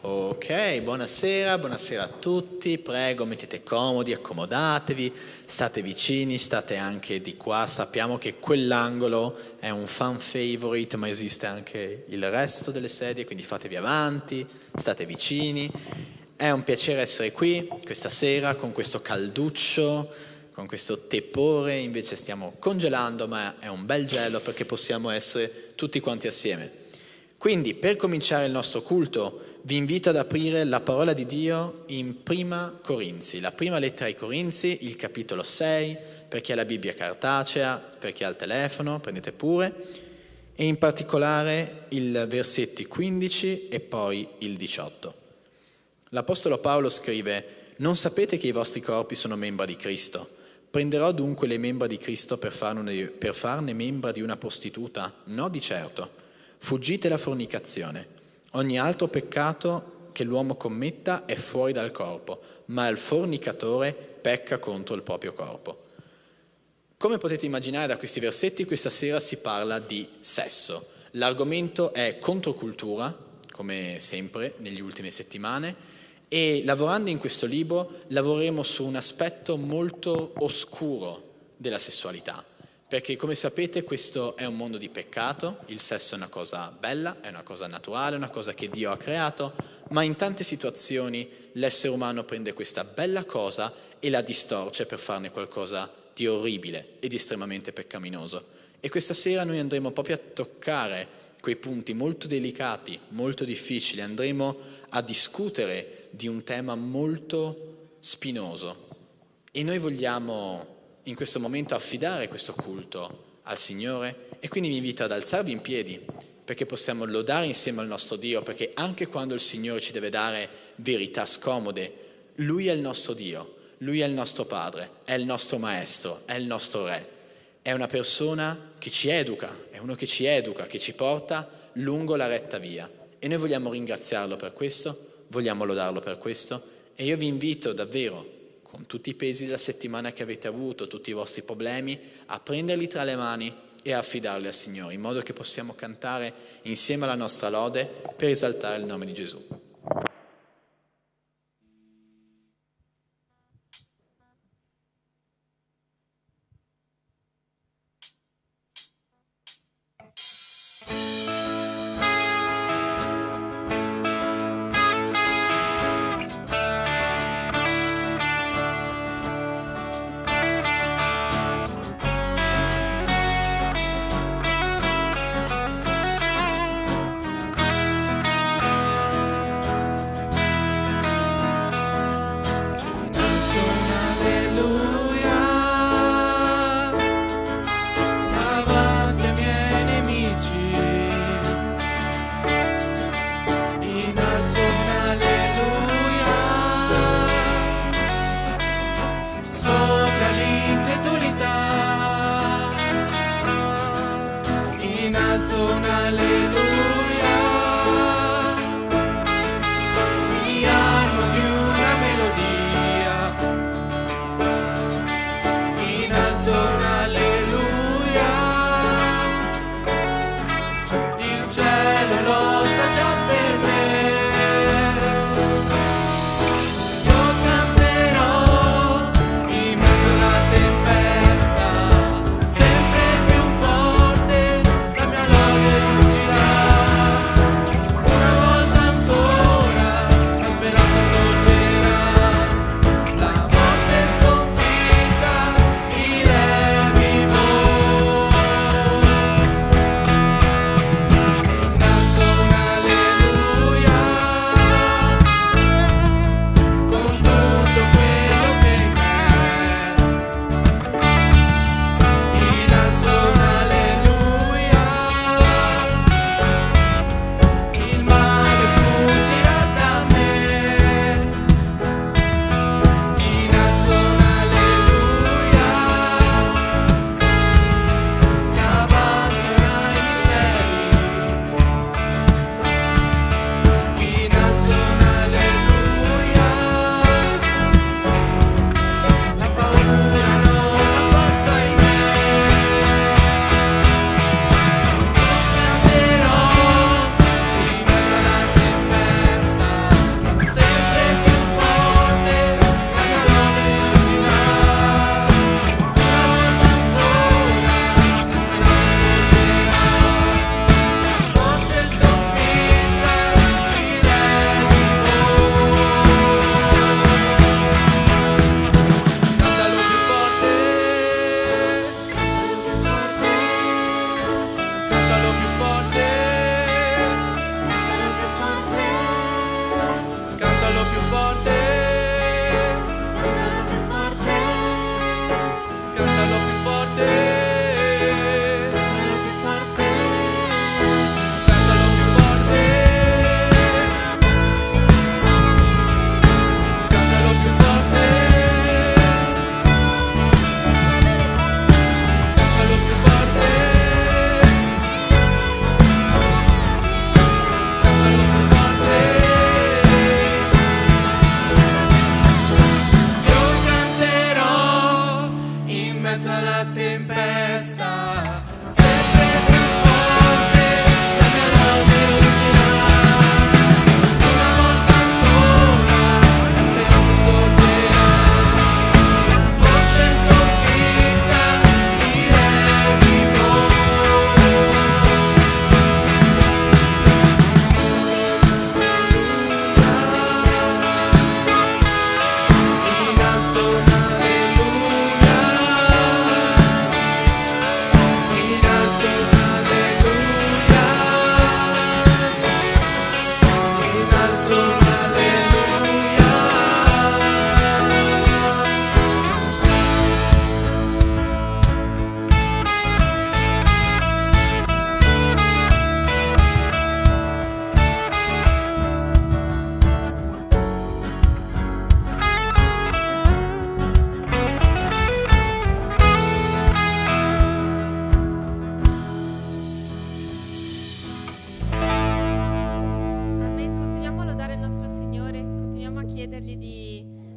Ok, buonasera a tutti, prego mettete comodi, accomodatevi, state vicini, state anche di qua, sappiamo che quell'angolo è un fan favorite, ma esiste anche il resto delle sedie, quindi fatevi avanti, state vicini. È un piacere essere qui questa sera con questo calduccio, con questo tepore, invece stiamo congelando, ma è un bel gelo perché possiamo essere tutti quanti assieme. Quindi per cominciare il nostro culto vi invito ad aprire la parola di Dio in Prima Corinzi, la prima lettera ai Corinzi, il capitolo 6, per chi ha la Bibbia cartacea, per chi ha il telefono, prendete pure, e in particolare i versetti 15 e poi il 18. L'Apostolo Paolo scrive: «Non sapete che i vostri corpi sono membra di Cristo? Prenderò dunque le membra di Cristo per farne membra di una prostituta? No, di certo. Fuggite la fornicazione. Ogni altro peccato che l'uomo commetta è fuori dal corpo, ma il fornicatore pecca contro il proprio corpo». Come potete immaginare da questi versetti, questa sera si parla di sesso. L'argomento è controcultura, come sempre negli ultime settimane, e lavorando in questo libro lavoreremo su un aspetto molto oscuro della sessualità. Perché come sapete questo è un mondo di peccato, il sesso è una cosa bella, è una cosa naturale, è una cosa che Dio ha creato, ma in tante situazioni l'essere umano prende questa bella cosa e la distorce per farne qualcosa di orribile e di estremamente peccaminoso. E questa sera noi andremo proprio a toccare quei punti molto delicati, molto difficili, andremo a discutere di un tema molto spinoso e noi vogliamo in questo momento affidare questo culto al Signore e quindi vi invito ad alzarvi in piedi perché possiamo lodare insieme al nostro Dio, perché anche quando il Signore ci deve dare verità scomode, Lui è il nostro Dio, Lui è il nostro Padre, è il nostro Maestro, è il nostro Re, è una persona che ci educa, è uno che ci porta lungo la retta via e noi vogliamo ringraziarlo per questo, vogliamo lodarlo per questo e io vi invito davvero con tutti i pesi della settimana che avete avuto, tutti i vostri problemi, a prenderli tra le mani e a affidarli al Signore, in modo che possiamo cantare insieme alla nostra lode per esaltare il nome di Gesù.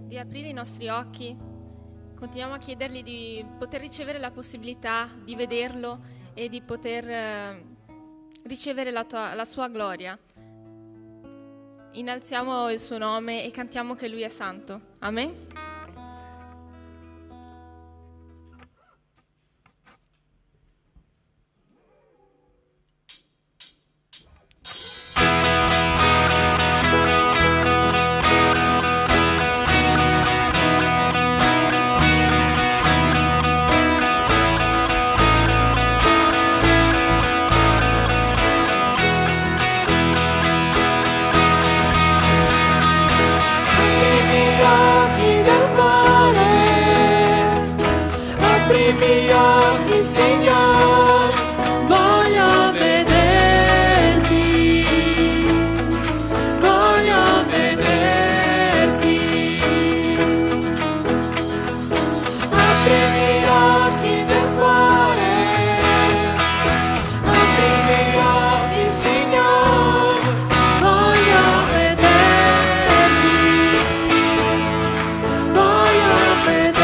di aprire i nostri occhi, continuiamo a chiedergli di poter ricevere la possibilità di vederlo e di poter ricevere la sua gloria. Innalziamo il suo nome e cantiamo che Lui è santo. Amen. Signor, voglio vederti, voglio vederti. Aprimi gli occhi del cuore, aprimi gli occhi, Signor, voglio vederti, voglio vederti.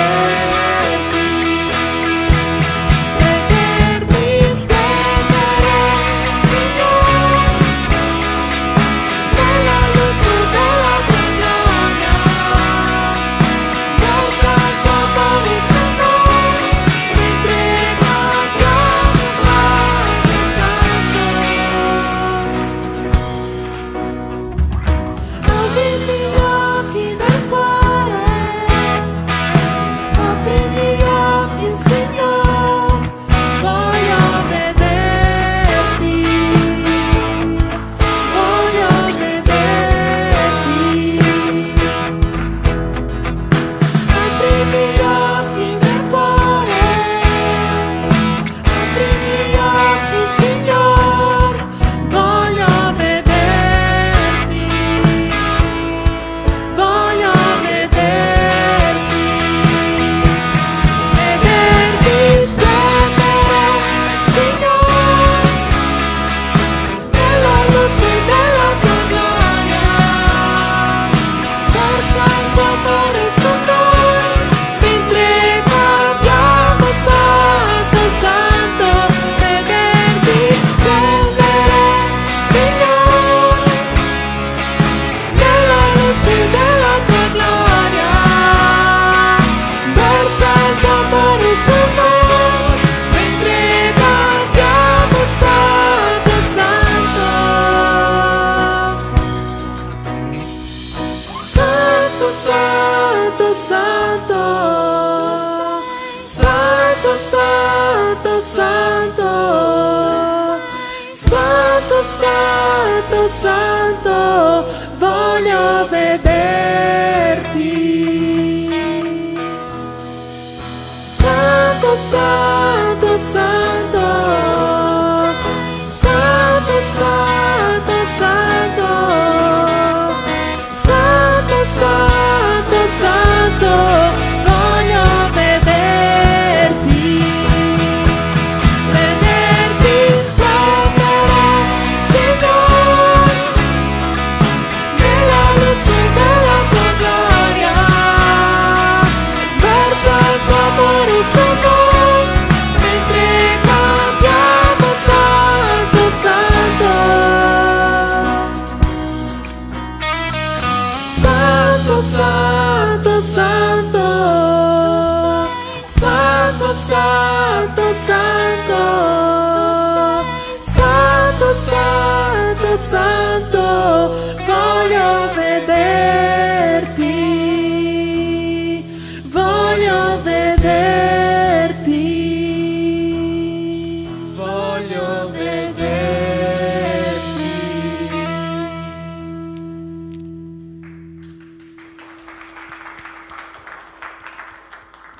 Santo, Santo, Santo, Santo, Santo, Santo, Santo, voglio vederti. Santo, Santo, Santo, Santo, Santo, Santo, Santo, Santo, Santo, voglio vederti, vederti splendere, Signore, nella luce della tua gloria, versa il tuo amore su noi, mentre cantiamo Santo, Santo. Santo, Santo, Santo, Santo, Santo, Santo, Santo, Santo, Santo, voglio vederti, voglio vederti, voglio vederti.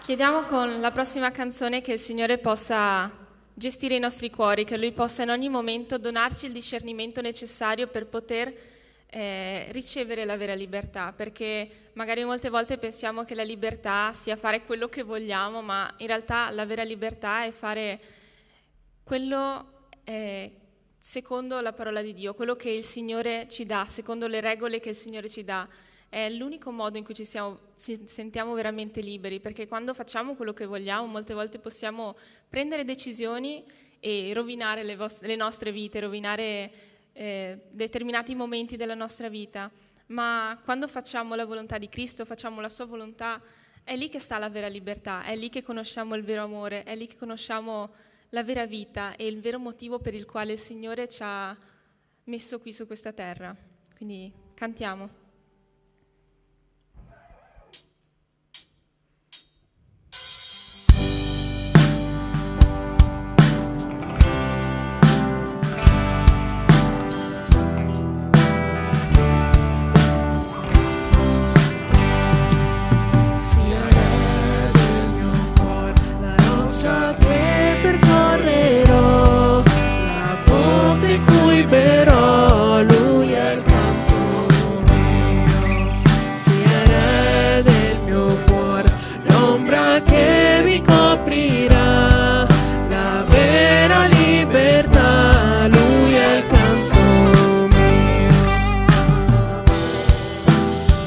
Chiediamo con la prossima canzone che il Signore possa gestire i nostri cuori, che Lui possa in ogni momento donarci il discernimento necessario per poter ricevere la vera libertà, perché magari molte volte pensiamo che la libertà sia fare quello che vogliamo, ma in realtà la vera libertà è fare quello secondo la parola di Dio, quello che il Signore ci dà, secondo le regole che il Signore ci dà. è l'unico modo in cui ci sentiamo veramente liberi, perché quando facciamo quello che vogliamo, molte volte possiamo prendere decisioni e rovinare le nostre vite, rovinare determinati momenti della nostra vita. Ma quando facciamo la volontà di Cristo, facciamo la sua volontà, è lì che sta la vera libertà, è lì che conosciamo il vero amore, è lì che conosciamo la vera vita e il vero motivo per il quale il Signore ci ha messo qui su questa terra. Quindi cantiamo. Che percorrerò la fonte cui berò, lui è il campo mio, sia re del mio cuore, l'ombra che mi coprirà, la vera libertà, lui è il campo mio.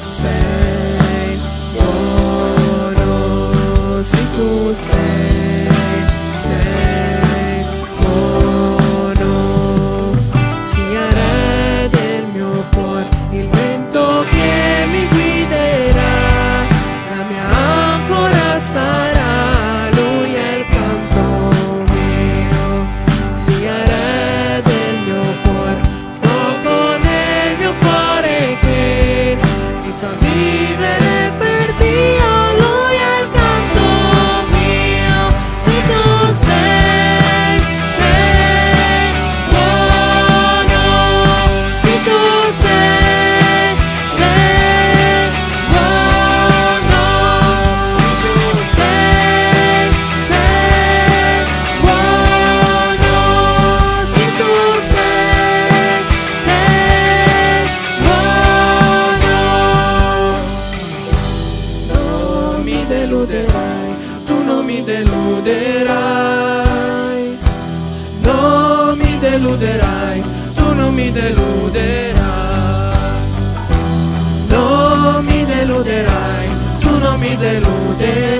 Sei buono, sì tu sei buono, sia re del mio cuore, il vento che mi guiderà, la mia ancora sarà, lui è il campo mio, sia re del mio cuore, fuoco nel mio cuore che mi fa vivere per Dio, lui è il canto mio, se tu sei buono, se tu sei buono, se tu sei buono, se tu sei buono, non mi deluderai, tu non mi deluderai, non mi deluderai, tu non mi deluderai, non mi deluderai, tu non mi deluderai,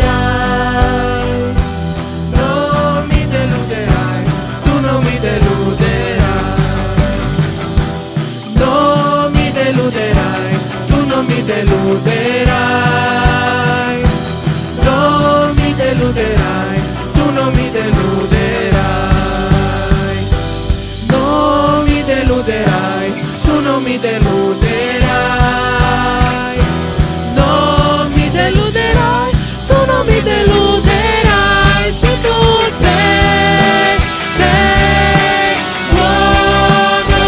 non mi deluderai, tu non mi deluderai, non mi deluderai, tu non mi deluderai, non mi deluderai, tu non mi deluderai, non mi deluderai, tu non mi deluderai, non mi deluderai, tu non mi deluderai, se tu sei buono,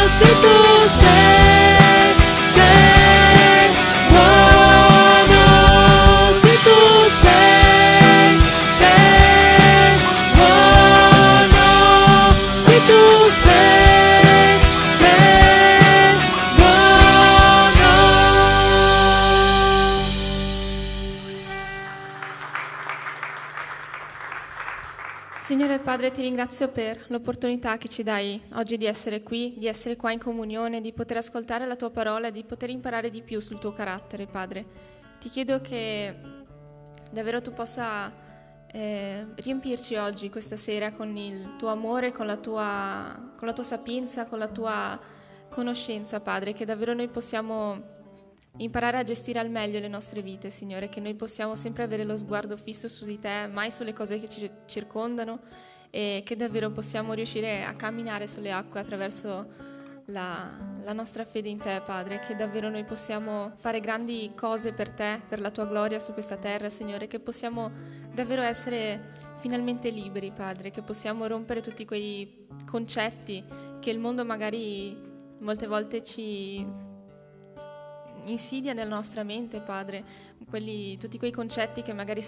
se tu sei buono, se tu sei buono, se tu sei buono. Signore Padre, ti ringrazio per l'opportunità che ci dai oggi di essere qui, di essere qua in comunione, di poter ascoltare la tua parola e di poter imparare di più sul tuo carattere, Padre. Ti chiedo che davvero tu possa riempirci oggi, questa sera, con il tuo amore, con la tua sapienza, con la tua conoscenza, Padre, che davvero noi possiamo imparare a gestire al meglio le nostre vite, Signore, che noi possiamo sempre avere lo sguardo fisso su di Te, mai sulle cose che ci circondano, e che davvero possiamo riuscire a camminare sulle acque attraverso la nostra fede in Te, Padre, che davvero noi possiamo fare grandi cose per Te, per la Tua gloria su questa terra, Signore, che possiamo davvero essere finalmente liberi, Padre, che possiamo rompere tutti quei concetti che il mondo magari molte volte ci insidia nella nostra mente, Padre, tutti quei concetti che magari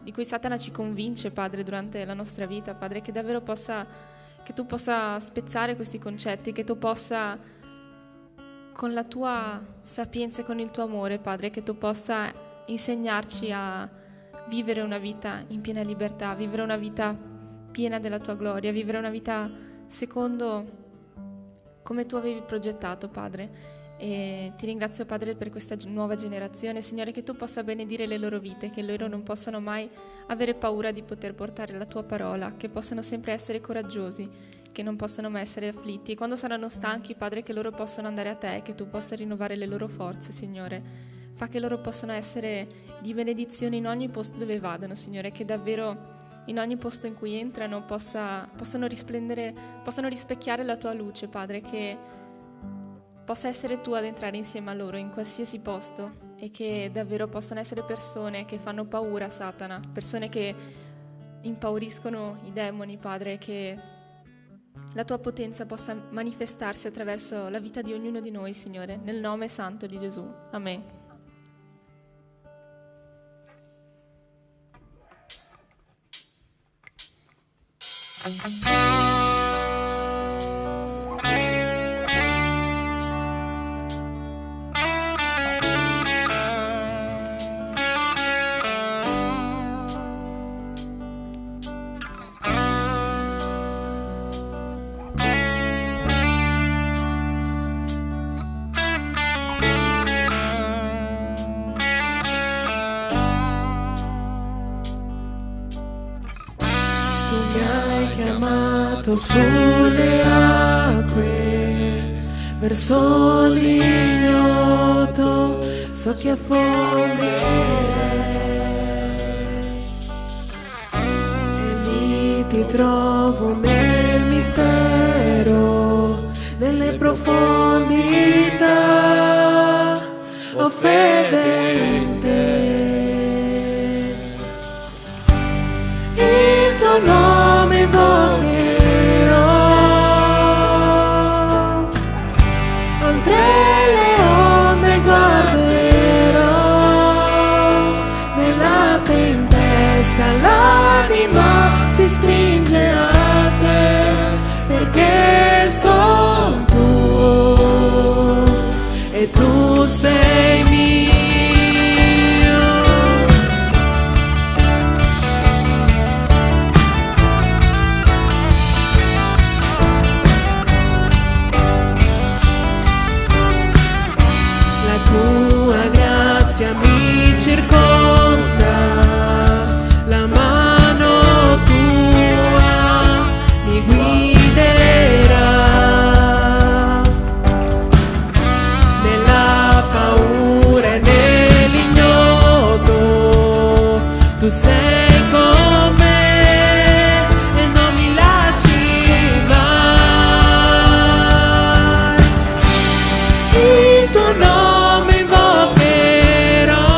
di cui Satana ci convince, Padre, durante la nostra vita, Padre, che davvero che tu possa spezzare questi concetti, che tu possa, con la tua sapienza e con il tuo amore, Padre, che tu possa insegnarci a vivere una vita in piena libertà, vivere una vita piena della tua gloria, vivere una vita secondo come tu avevi progettato, Padre. E ti ringrazio, Padre, per questa nuova generazione, Signore, che tu possa benedire le loro vite, che loro non possano mai avere paura di poter portare la tua parola, che possano sempre essere coraggiosi, che non possano mai essere afflitti. E quando saranno stanchi, Padre, che loro possano andare a te, che tu possa rinnovare le loro forze, Signore. Fa che loro possano essere di benedizione in ogni posto dove vadano, Signore, che davvero in ogni posto in cui entrano possano risplendere, possano rispecchiare la tua luce, Padre, che possa essere tu ad entrare insieme a loro in qualsiasi posto, e che davvero possano essere persone che fanno paura a Satana, persone che impauriscono i demoni, Padre, che la tua potenza possa manifestarsi attraverso la vita di ognuno di noi, Signore, nel nome santo di Gesù. Amen. Sulle acque verso l'ignoto so che affonderei, e lì ti trovo nel mistero, nelle profondità, o fede in te. Il tuo nome invocherò, l'anima si stringe a te, perché sono tuo e tu sei mio. La tua grazia mi circonda, la mano tua mi guiderà, nella paura e nell'ignoto tu sei con me e non mi lasci mai. Il tuo nome invocherò,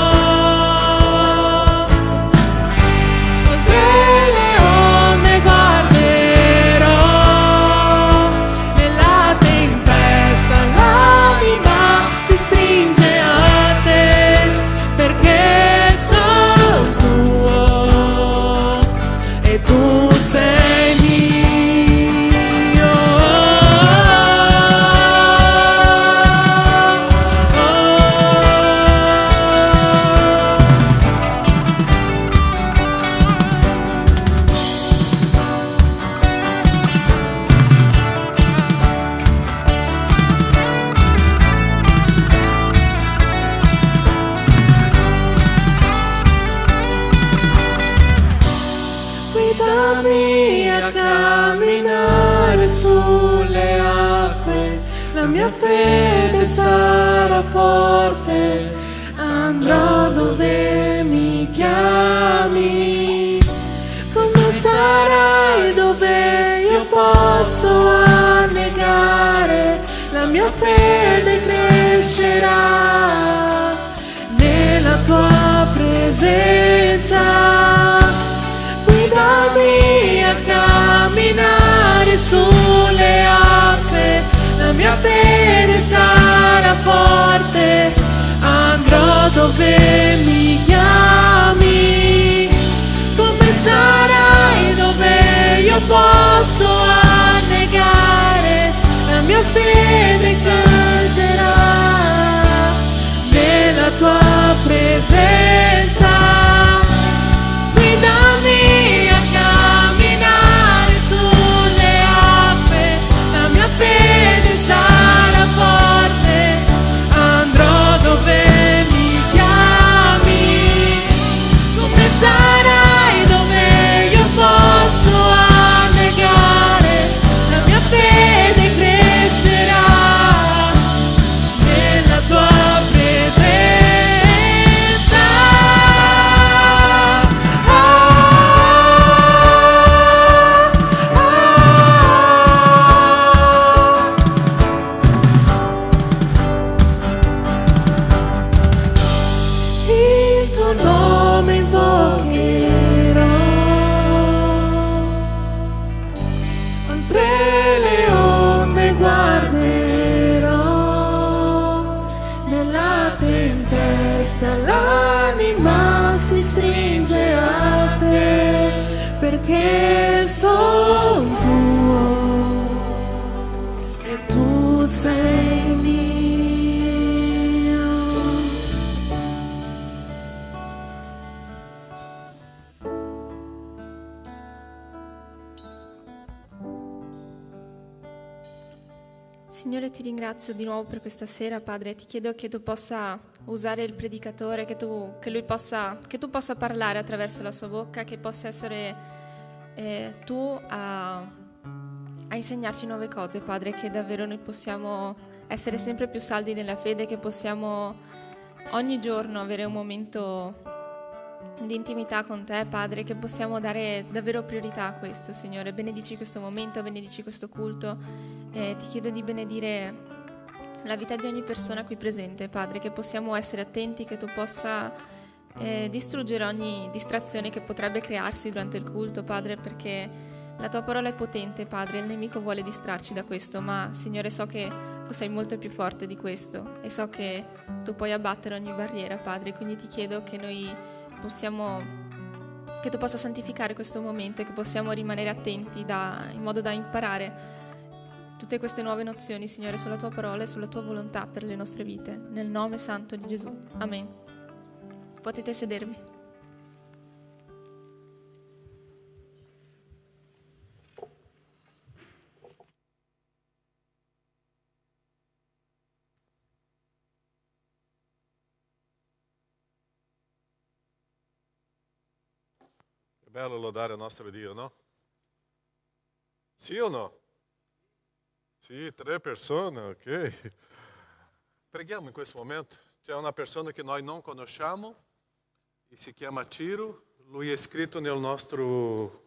la mia fede sarà forte, andrò dove mi chiami. Come sarai dove io posso annegare, la mia fede crescerà nella tua presenza. Guidami a camminare sulle acque, la mia fede sarà forte, andrò dove mi chiami. Come sarai dove io posso annegare, la mia fede crescerà nella tua presenza. Guidami a camminare sulle acque, la mia fede sarà forte, tuo nome invocherò. Oltre le onde guarderò, nella tempesta l'anima si stringe a te, perché sono tuo e tu sei mio. Signore, ti ringrazio di nuovo per questa sera, Padre. Ti chiedo che tu possa usare il predicatore, che tu possa parlare attraverso la sua bocca, che possa essere tu a insegnarci nuove cose, Padre, che davvero noi possiamo essere sempre più saldi nella fede, che possiamo ogni giorno avere un momento di intimità con te, Padre, che possiamo dare davvero priorità a questo, Signore. Benedici questo momento, benedici questo culto. Ti chiedo di benedire la vita di ogni persona qui presente, Padre, che possiamo essere attenti, che tu possa distruggere ogni distrazione che potrebbe crearsi durante il culto, Padre, perché la tua parola è potente, Padre, il nemico vuole distrarci da questo, ma Signore, so che tu sei molto più forte di questo e so che tu puoi abbattere ogni barriera, Padre, quindi ti chiedo che che tu possa santificare questo momento e che possiamo rimanere attenti in modo da imparare tutte queste nuove nozioni, Signore, sulla tua parola e sulla tua volontà per le nostre vite, nel nome santo di Gesù. Amen. Potete sedervi. È bello lodare il nostro Dio, no? Sì o no? Sì, 3 persone, ok. Preghiamo in questo momento. C'è una persona che noi non conosciamo e si chiama Ciro. Lui è iscritto nel nostro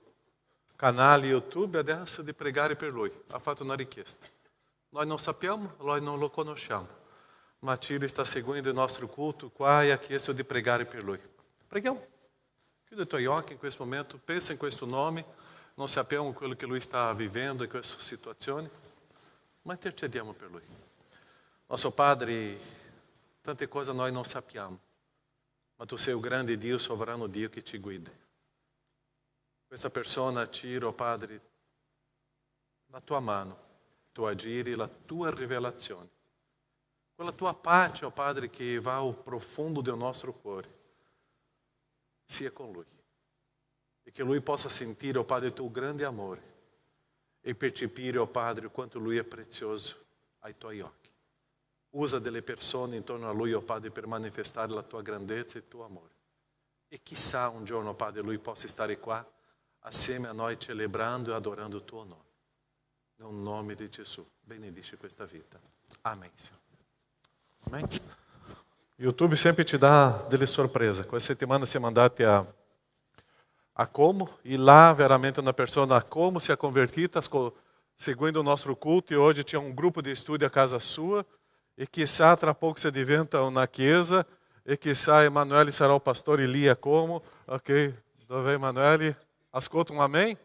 canale YouTube e adesso di pregare per lui. Ha fatto una richiesta. Noi non sappiamo, noi non lo conosciamo. Ma Ciro sta seguendo il nostro culto qua e ha chiesto di pregare per lui. Preghiamo. Chiudi i tuoi occhi in questo momento, pensa in questo nome. Non sappiamo quello che lui sta vivendo in questa situazione, ma intercediamo per lui. Nostro Padre, tante cose noi non sappiamo, ma tu sei il grande Dio, sovrano Dio che ci guida. Questa persona, Ciro, Padre, la tua mano, il tuo agire, la tua rivelazione, quella tua pace, oh Padre, che va al profondo del nostro cuore, sia con lui. E che lui possa sentire, oh Padre, il tuo grande amore e percepire, oh Padre, quanto lui è prezioso ai tuoi occhi. Usa delle persone intorno a lui, oh Padre, per manifestare la tua grandezza e il tuo amore. E chissà un giorno, oh Padre, lui possa stare qua assieme a noi celebrando e adorando il tuo nome. Nel nome di Gesù, benedici questa vita. Amen. Amen. YouTube sempre ci dà delle sorprese. Questa settimana siamo andati a Como e lá veramente uma pessoa a Como si è convertita seguendo o nosso culto e hoje tinha grupo de estudo a casa sua e chissà tra pouco si diventa una chiesa e chissà Emanuele sarà o pastor lì a Como. Ok, dove Emanuele? Ascolta un amém?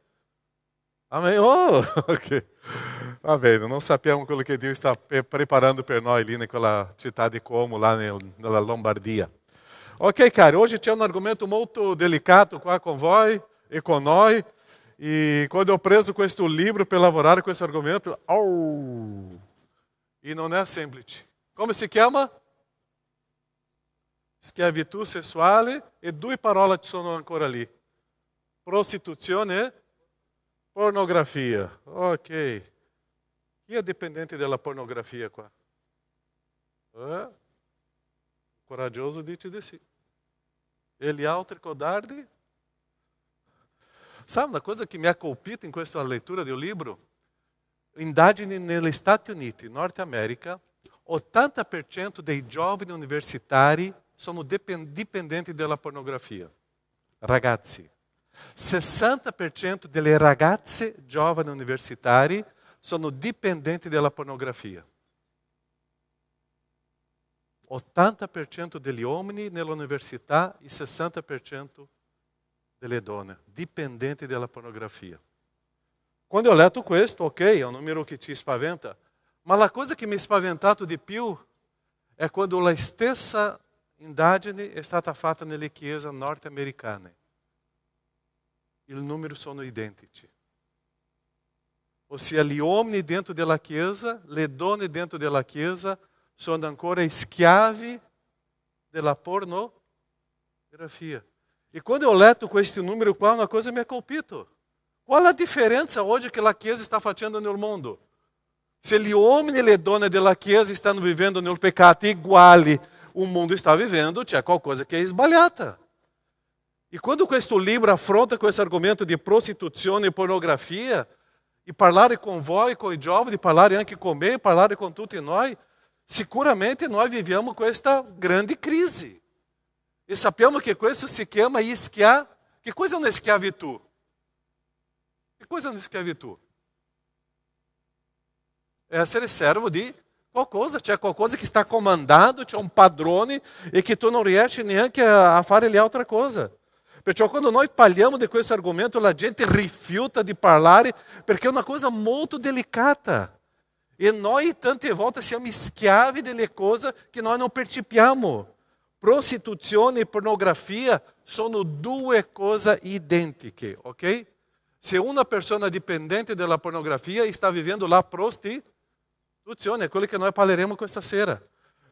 Amém? Oh, ok. Va bene, non sappiamo quello che Dio sta preparando per noi lì naquela città di Como, lá nella Lombardia. Ok, cari, hoje c'è un argomento molto delicato qua con voi e con noi. E quando ho preso questo libro per lavorare questo argomento, e non è semplice. Come si chiama? Schiavitù sessuale e 2 parole ci sono ancora lì. Prostituzione e pornografia. Ok. Chi è dipendente della pornografia qua? Coraggioso dice di sì. E gli altri codardi? Sabe una cosa che mi ha colpito in questa lettura del libro? Indagini negli Stati Uniti, Nord America, 80% dei giovani universitari sono dipendenti della pornografia. Ragazzi. 60% delle ragazze giovani universitari sono dipendenti della pornografia. 80% degli uomini nell'università e 60% delle donne, dipendenti dalla pornografia. Quando ho letto questo, ok, è un numero che ci spaventa, ma la cosa che mi ha spaventato di più è quando la stessa indagine è stata fatta nelle chiese norte-americane. I numeri sono identici. Ossia, gli uomini dentro della chiesa, le donne dentro della chiesa sono ancora schiavi della pornografia. E quando ho letto questo numero qua, una cosa mi ha colpito. Qual è la differenza oggi che la chiesa sta facendo nel mondo? Se gli uomini e le donne della chiesa stanno vivendo nel peccato uguali o mondo sta vivendo, c'è qualcosa che è sbagliata. E quando questo libro affronta questo argomento di prostituzione e pornografia, e parlare con voi, con i giovani, parlare anche con me, parlare con tutti noi, sicuramente noi viviamo questa grande crisi. E sappiamo che questo si chiama schiavitù. Che cosa è una schiavitù? Che cosa è una schiavitù? È essere servo di qualcosa, c'è qualcosa che sta comandando, c'è un padrone e che tu non riesci neanche a fare le altre cose. Perciò quando noi parliamo di questo argomento, la gente rifiuta di parlare perché è una cosa molto delicata. E noi tante volte siamo schiavi delle cose che noi non percepiamo. Prostituzione e pornografia sono due cose identiche, ok? Se una persona dipendente della pornografia sta vivendo la prostituzione, è quello che noi parleremo questa sera.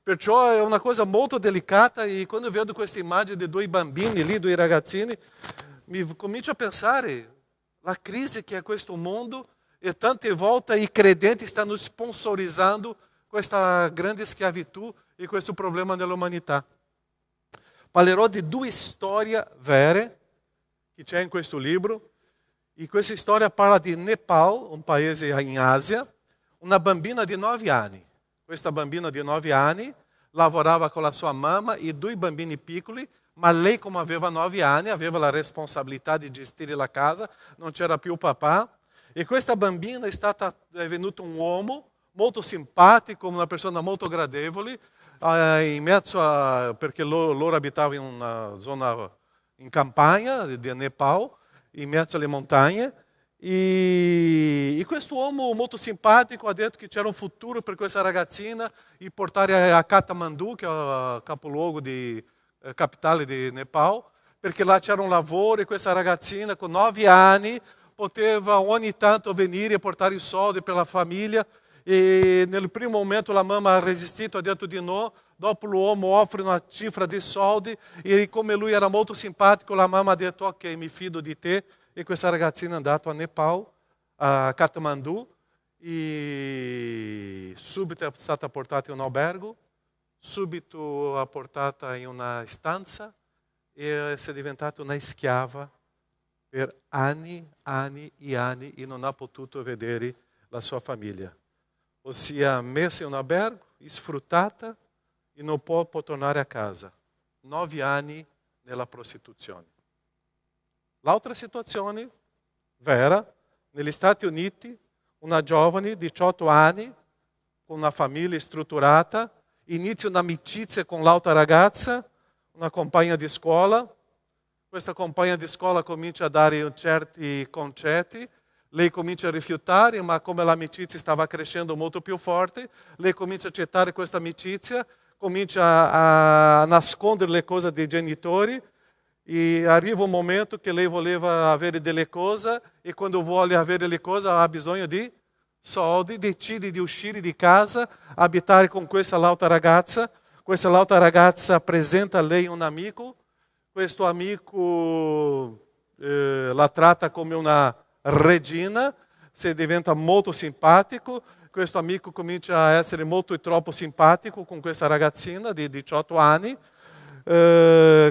Perciò è una cosa molto delicata e quando vedo questa immagine di due bambini lì, due ragazzini, mi comincio a pensare la crisi che è questo mondo e tante volte i credenti stanno sponsorizzando questa grande schiavitù e questo problema nell'umanità. Parlerò di due storie vere che c'è in questo libro. E questa storia parla di Nepal, un paese in Asia, una bambina di 9 anni. Questa bambina di 9 anni lavorava con la sua mamma e due bambini piccoli, ma lei, come aveva 9 anni, aveva la responsabilità di gestire la casa, non c'era più papà. E questa bambina è venuto un uomo molto simpatico, una persona molto gradevole, in mezzo perché loro abitavano in una zona in campagna di Nepal, in mezzo alle montagne. E questo uomo molto simpatico ha detto che c'era un futuro per questa ragazzina e portare a Kathmandu, che è il capoluogo capitale di Nepal, perché là c'era un lavoro e questa ragazzina con 9 anni poteva ogni tanto venire e portare i soldi per la famiglia. E nel primo momento la mamma ha resistito, ha detto di no, dopo l'uomo offre una cifra di soldi e come lui era molto simpatico la mamma ha detto ok, mi fido di te. E questa ragazzina è andata a Nepal, a Kathmandu, e subito è stata portata in un albergo, subito portata in una stanza e è diventata una schiava per anni e anni e non ha potuto vedere la sua famiglia. Ossia, messa in un albergo, sfruttata e non può tornare a casa. 9 anni nella prostituzione. L'altra situazione vera, negli Stati Uniti, una giovane di 18 anni, con una famiglia strutturata, inizia un'amicizia con l'altra ragazza, una compagna di scuola. Questa compagna di scuola comincia a dare certi concetti, lei comincia a rifiutare, ma come l'amicizia stava crescendo molto più forte, lei comincia a accettare questa amicizia, comincia a nascondere le cose dei genitori, e arriva un momento che lei voleva avere delle cose e quando vuole avere le cose ha bisogno di soldi, decide di uscire di casa, abitare con questa l'altra ragazza. Questa l'altra ragazza presenta a lei un amico, questo amico la tratta come una regina, si diventa molto simpatico, questo amico comincia a essere molto troppo simpatico con questa ragazzina di 18 anni,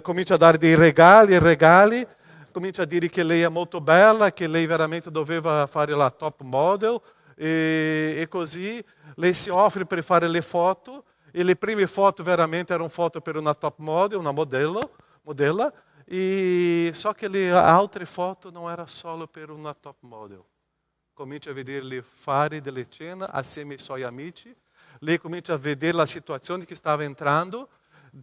comincia a dare dei regali, comincia a dire che lei è molto bella, che lei veramente doveva fare la top model e così lei si offre per fare le foto e le prime foto veramente erano foto per una top model, una modella e so che le altre foto non era solo per una top model. Comincia a vederle fare delle cene assieme ai suoi amici. lei comincia a vedere la situazione che stava entrando,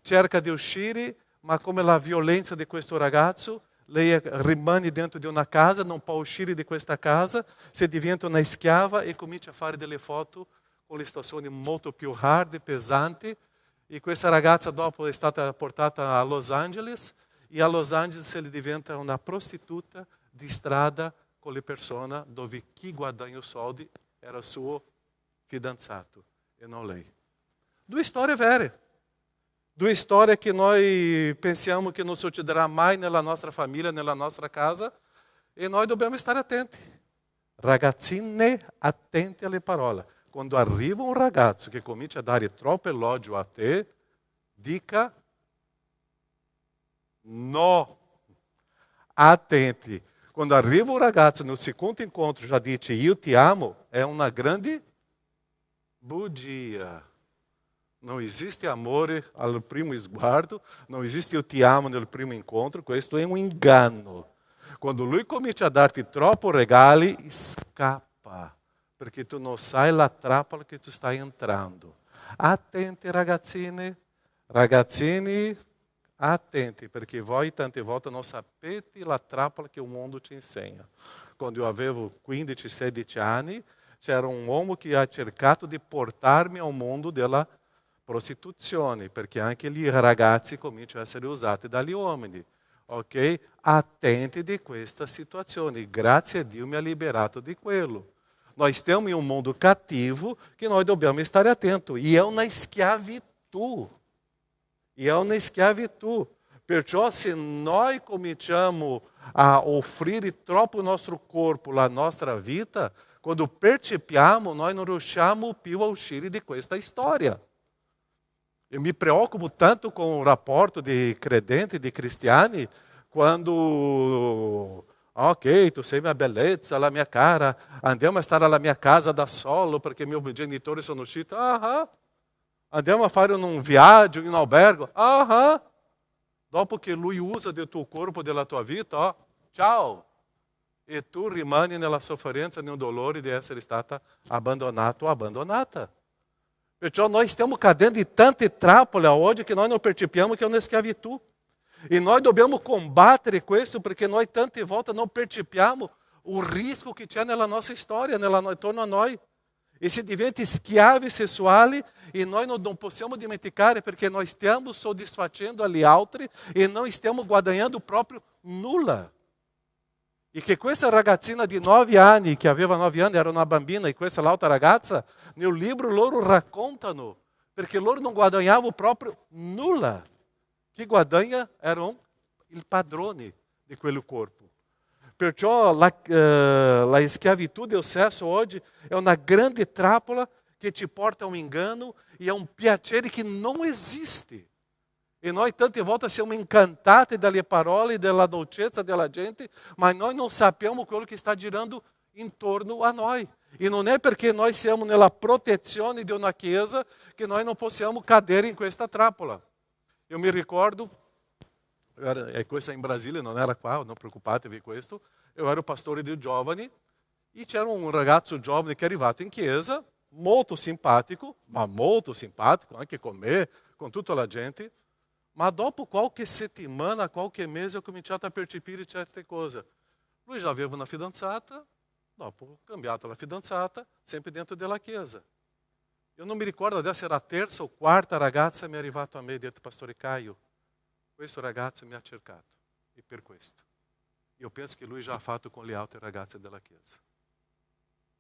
cerca di uscire, ma come la violenza di questo ragazzo, lei rimane dentro di una casa, non può uscire di questa casa, si diventa una schiava e comincia a fare delle foto con le situazioni molto più hard, pesanti. E questa ragazza dopo è stata portata a Los Angeles e a Los Angeles ele diventa una prostituta di strada con le persone dove chi guadagna i soldi era suo fidanzato e non lei. Due storie vere. Due storie che noi pensiamo che non succederà mai nella nostra famiglia, nella nostra casa, e noi dobbiamo stare attenti. Ragazzine, attenti alle parole. Quando arriva un ragazzo che comincia a dare troppo elogio a te, dica no. Attenti. Quando arriva un ragazzo no secondo incontro já dice io ti amo, è una grande bugia. Não existe amore al primo sguardo, não existe eu te amo nel primo incontro, questo è un inganno. Quando lui comincia a darti troppo regali, scappa, perché tu non sai la trappola che tu stai entrando. Attenti ragazzini, attenti, perché voi tante volte non sapete la trappola che il mondo ti insegna. Quando io avevo 15-16 anni, c'era un uomo che ha cercato di portarmi al mondo della prostituzione, perché anche lì i ragazzi cominciano a essere usati dagli uomini. Ok? Attenti di questa situazione. Grazie a Dio mi ha liberato di quello. Nós temos um mundo cativo que nós dobbiamo stare attenti. E é uma escravidão. Perciò se nós cominciamo a offrire troppo il nostro corpo, la nostra vita, quando percepiamo, nós non riusciamo più a uscire di questa storia. Eu me preocupo tanto com o rapporto de credenti, de cristiani, quando, ok, tu sei minha bellezza, la mia cara, andiamo a stare alla mia casa da solo perché miei genitori sono usciti, andiamo a fare un viaggio in albergo, dopo che lui usa del tuo corpo, della tua vita, ciao, e tu rimani nella sofferenza, nel dolore di essere stata abbandonato o abbandonata. Perciò nós stiamo cadendo in tante trappole oggi che noi non percepiamo che è una schiavitù. E noi dobbiamo combattere questo perché noi tante volte non percepiamo il rischio che c'è nella nostra storia, intorno a noi. E si diventa schiavi sessuali e noi non possiamo dimenticare perché noi stiamo soddisfacendo agli altri e non stiamo guadagnando proprio nulla. E che questa ragazzina di 9 anni, che aveva 9 anni, era una bambina, e questa l'altra ragazza, nel libro loro raccontano, perché loro non guadagnavano proprio nulla. Chi guadagna erano il padrone di quel corpo. Perciò la schiavitù del sesso oggi è una grande trappola che ci porta a un inganno e a un piacere che non esiste. E noi tante volte siamo incantati dalle parole, della dolcezza della gente, ma noi non sappiamo quello che sta girando intorno a noi. E non è perché noi siamo nella protezione di una chiesa che noi non possiamo cadere in questa trappola. Io mi ricordo, questo in Brasile, non era qua, non preoccupatevi questo, io ero pastore di giovani e c'era un ragazzo giovane che è arrivato in chiesa, molto simpatico, ma molto simpatico, anche con me, con tutta la gente. Ma dopo qualche settimana, qualche mese, ho cominciato a percepire certe cose. Lui già aveva una fidanzata, dopo ho cambiato la fidanzata, sempre dentro della chiesa. Io non mi ricordo adesso, era la terza o quarta ragazza mi è arrivato a me e ha detto, pastore Caio, questo ragazzo mi ha cercato, e per questo. Io penso che lui già ha fatto con le altre ragazze della chiesa.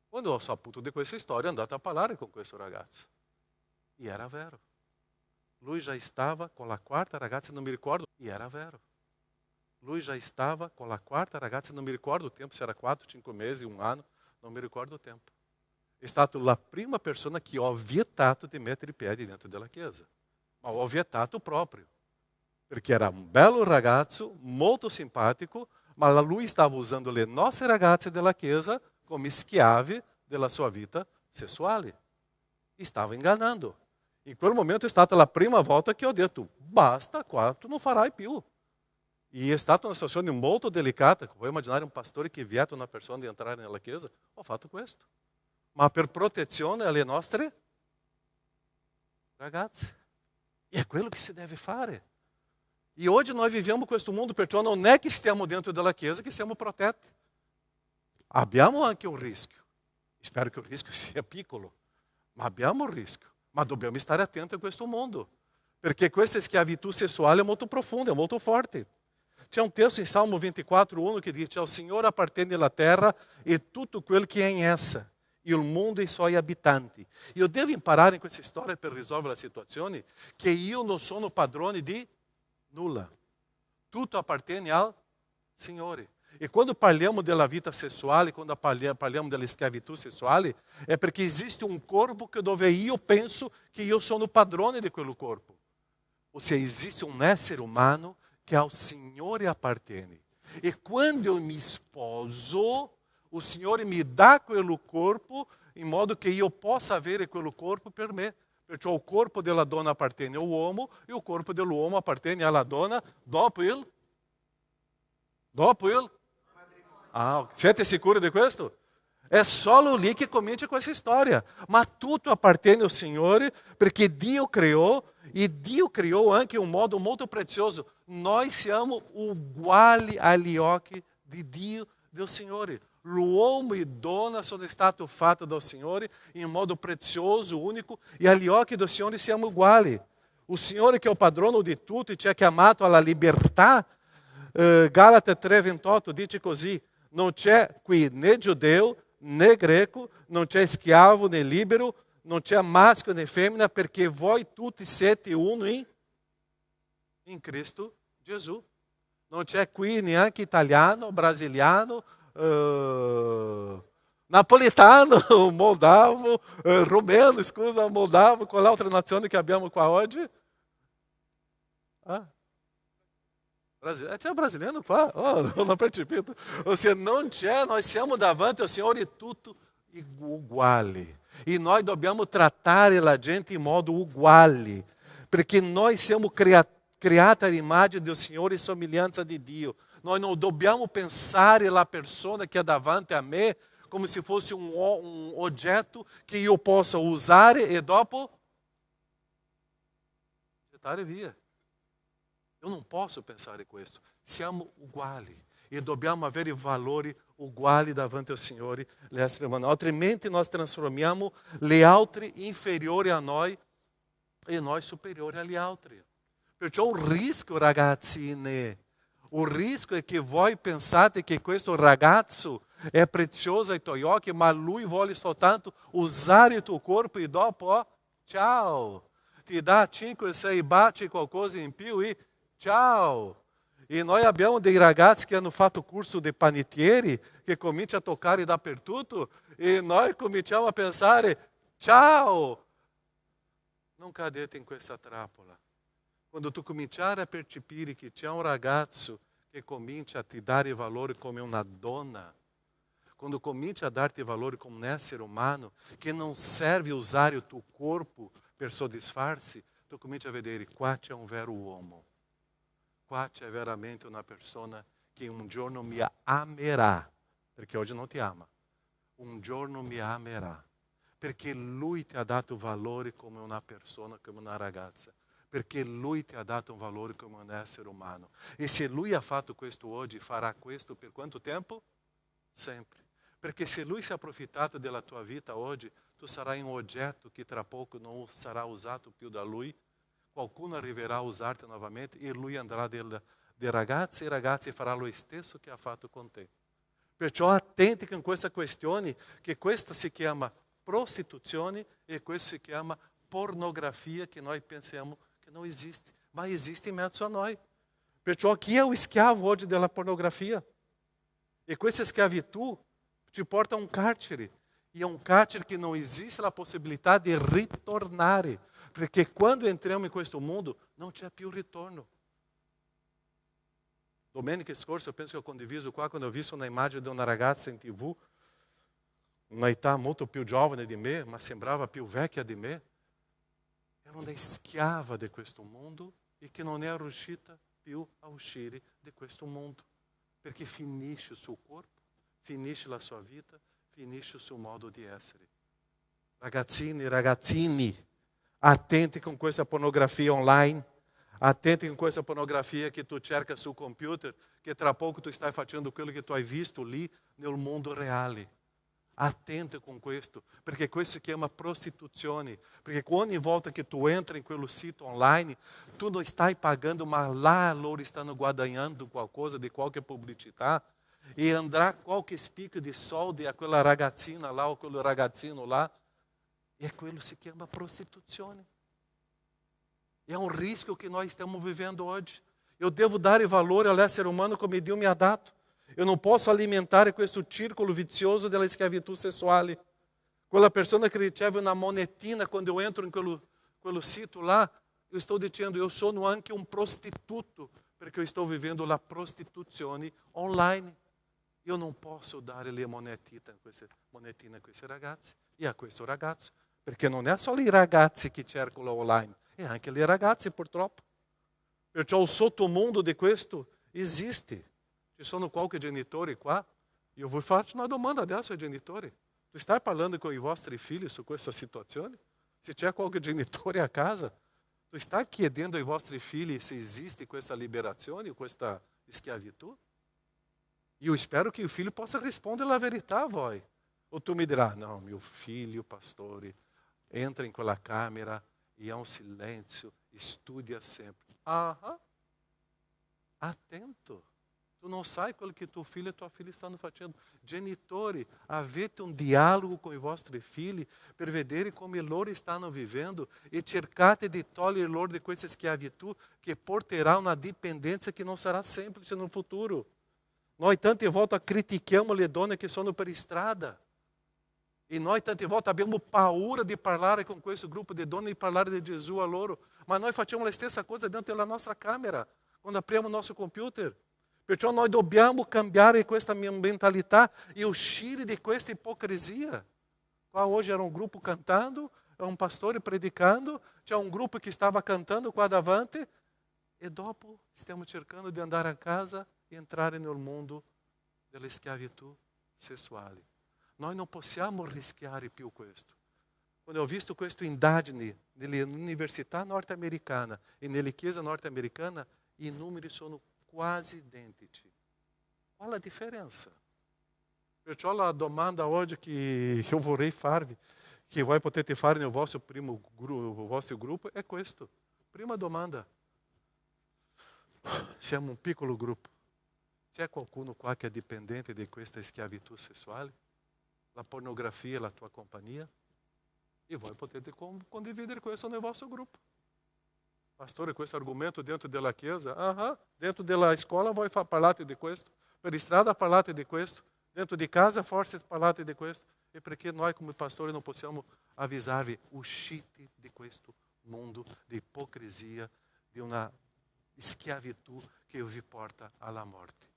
Quando ho saputo di questa storia, ho andato a parlare con questo ragazzo. E era vero. Lui já estava com a quarta ragazza, não me ricordo, e era vero. Lui já estava com a quarta ragazza, não me ricordo o tempo, se era 4, 5 mesi, 1 anno, non mi ricordo o tempo. È stata la prima persona che ho vietato di mettere i piedi dentro della chiesa. Ma ho vietato proprio. Perché era un bello ragazzo, molto simpatico, ma lui stava usando le nostre ragazze della chiesa come schiavi della sua vita sessuale. E stava ingannando. In quel momento è stata la prima volta che ho detto, basta qua, tu non farai più. E è stata una situazione molto delicata. Puoi immaginare un pastore che vieta una persona di entrare nella chiesa? Ho fatto questo. Ma per protezione alle nostre Ragazzi, e quello che si deve fare. E oggi nós vivemos questo mondo, perciò non è che stiamo dentro della Chiesa che siamo protetti. Abbiamo anche un rischio. Spero che il rischio sia piccolo, ma abbiamo un rischio. Ma dobbiamo stare attenti a questo mondo, perché questa schiavitù sessuale è molto profonda, è molto forte. C'è un testo in Salmo 24:1 che dice: ao Senhor appartiene la terra e tutto quel che è in essa, e il mondo e i suoi abitanti. Io devo imparare in questa storia per risolvere la situazione che io non sono padrone di nulla. Tutto appartiene al Signore. E quando parliamo della vita sessuale, quando parliamo della schiavitù sessuale, è perché esiste un corpo dove io penso che io sono padrone di quel corpo. Ou seja, existe um essere umano que ao Senhor appartiene. E quando eu me sposo, o Senhor me dá aquele corpo em modo que eu possa ver aquele corpo per me. Perciò o corpo della donna appartiene ao uomo e o corpo dell'uomo appartiene alla donna dopo il Ah, siete sicuri di questo? È solo lì che comincia questa storia. Ma tutto appartiene al Signore perché Dio creò e Dio creò anche un modo molto prezioso. Noi siamo uguali agli occhi di Dio, del Signore. L'uomo e donna sono stati fatti dal Signore in modo prezioso, unico, e agli occhi del Signore siamo uguali. O Signore che è il padrone di tutto e ci ha chiamato alla libertà, Galata 3:28 dice così: non c'è qui né giudeo né greco, non c'è schiavo né libero, non c'è maschio né femmina, perché voi tutti siete uno in Cristo Gesù. Non c'è qui neanche italiano, brasiliano, napolitano, moldavo, romeno, scusa, moldavo, qual è l'altra nazione che abbiamo qua oggi? C'è brasileiro qua? Oh, non percepito. Ou seja, não c'è, nós siamo davanti ao Senhor e tutto uguali. E nós dobbiamo trattare la gente in modo uguale, perché noi siamo creati all'immagine del Signore e somiglianza di Dio. Noi non dobbiamo pensare la persona che è davanti a me come se fosse un oggetto che io possa usare e dopo gettare via. Eu não posso pensare questo. Siamo uguali e dobbiamo avere valori uguali davanti ao Signore, l'essere umano. Altrimenti nós trasformiamo gli altri inferiori a noi e noi superiori agli altri. Perciò il rischio, ragazzine, il rischio è che voi pensate che questo ragazzo è prezioso ai tuoi occhi, ma lui vuole soltanto usare il tuo corpo e dopo, ciao, ti dà 5-6 baci qualcosa in più e ciao. E noi abbiamo dei ragazzi che hanno fatto curso di panettieri, che cominciano a toccare dappertutto e noi cominciamo a pensare, ciao. Non cadete in questa trappola. Quando tu cominciare a percepire che c'è un ragazzo che comincia a ti dare valore come una donna, quando comincia a darti valore come un essere umano, che non serve usare il tuo corpo per soddisfarsi, tu cominci a vedere, qua c'è un vero uomo. Qua c'è veramente una persona che un giorno mi amerà, perché oggi non ti ama. Un giorno mi amerà, perché lui ti ha dato valore come una persona, come una ragazza, perché lui ti ha dato un valore come un essere umano. E se lui ha fatto questo oggi, farà questo per quanto tempo? Sempre. Perché se lui si è approfittato della tua vita oggi, tu sarai un oggetto che tra poco non sarà usato più da lui. Qualcuno arriverà a usarti novamente e lui andrà dei ragazzi e ragazzi farà lo stesso che ha fatto con te. Perciò attenti con questa questione, che questa si chiama prostituzione e questa si chiama pornografia, che noi pensiamo che non esiste, ma esiste in mezzo a noi. Perciò chi è o schiavo oggi della pornografia? E questa schiavitù ti porta a un carcere. E è un carcere che non esiste la possibilità di ritornare. Perché quando entriamo in questo mondo non c'è più ritorno. Domenica scorsa, eu penso che ho condiviso qua, quando ho visto una immagine di una ragazza in TV, una età molto più giovane di me, ma sembrava più vecchia di me. Era una schiava di questo mondo e che non è riuscita più a uscire di questo mondo. Perché finisce il suo corpo, finisce la sua vita, finisce il suo modo di essere. Ragazzini, ragazzini, Attenti com questa pornografia online. Attenti com questa pornografia que tu cerca sul computer, che tra pouco tu stai facendo quello che tu hai visto lì nel mondo reale. Attento com questo, perché questo si chiama prostituzione. Perché ogni volta che tu entra em quello sito online, tu não stai pagando, mas lá loro stanno guadagnando qualcosa de qualquer publicidade. E andrà qualquer spicco de sol de aquela ragazzina lá ou aquele ragazzino lá. E quello si chiama prostituzione. É risco que nós estamos vivendo hoje. Eu devo dar valor ao ser humano come Dio mi ha dato. Eu não posso alimentar questo círculo vizioso della schiavitù sessuale. Quella persona che riceve una monetina quando eu entro em quello sito lá, eu estou dizendo, eu sou anche um prostituto, perché eu estou vivendo la prostituzione online. Eu não posso dare le monetine a questi ragazzi e a questo ragazzo, perché non è solo i ragazzi che cercano online, è anche le ragazze purtroppo. Perciò il sottomondo di questo esiste. Ci sono qualche genitore qua, io vou farti una domanda dessa ai genitori. Tu stai parlando con i vostri figli su questa situazione? Se c'è qualche genitore a casa, tu stai chiedendo ai vostri figli se esiste questa liberazione, questa schiavitù? Io spero che il figlio possa rispondere la verità a voi. O tu mi dirai, no, mio figlio, pastore, entra in quella camera e ha un silenzio, studia sempre. Attento. Tu não sai quello che tuo figlio e tua figlia stanno facendo. Genitori, avete un dialogo con i vostri figli per vedere come loro stanno vivendo e cercate di togliere loro di questa schiavitù che porterà una dipendenza che non sarà semplice no futuro. Noi tante volte critichiamo le donne che sono per strada. E noi tante volte abbiamo paura di parlare con questo gruppo di donne e parlare di Gesù a loro. Ma noi facciamo la stessa cosa dentro della nostra camera, quando apriamo il nostro computer. Perciò noi dobbiamo cambiare questa mentalità e uscire di questa ipocrisia. Qua hoje era um grupo cantando, um pastor predicando, c'è un gruppo che stava cantando qua davanti e dopo stiamo cercando di andare a casa e entrare nel mondo della schiavitù sessuale. Noi non possiamo rischiare più questo. Quando ho visto questa indagine nell'università norte-americana e nella chiesa norte-americana, i numeri sono quasi identici. Qual a differenza? Perciò la domanda oggi che io vorrei farvi, che voi potete fare nel vostro gruppo, è questo. Prima domanda. Siamo un piccolo gruppo. C'è qualcuno qua che è dipendente di questa schiavitù sessuale? La pornografia è la tua compagnia? E voi potete condividere questo nel vostro gruppo. Pastore, questo argomento dentro della chiesa? Dentro della scuola voi parlate di questo, per strada parlate di questo, dentro di casa forse parlate di questo. E perché noi come pastori non possiamo avvisarvi, uscite di questo mondo di ipocrisia, di una schiavitù che vi porta alla morte.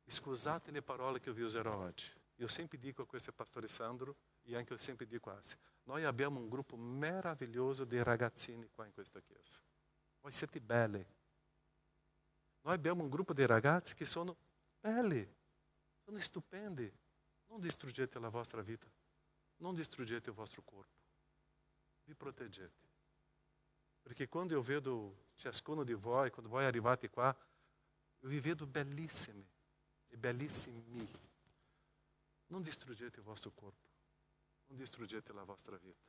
Scusate le parole che vi userò oggi. Io sempre dico a questo pastore Sandro e anche io sempre dico a Asia. Noi abbiamo un gruppo meraviglioso di ragazzini qua in questa chiesa. Voi siete belli. Noi abbiamo un gruppo di ragazzi che sono belli, sono stupendi. Non distruggete la vostra vita, non distruggete il vostro corpo. Vi proteggete. Perché quando io vedo ciascuno di voi, quando voi arrivate qua, io vi vedo bellissimi e bellissimi. Non distruggete il vostro corpo. Non distruggete la vostra vita.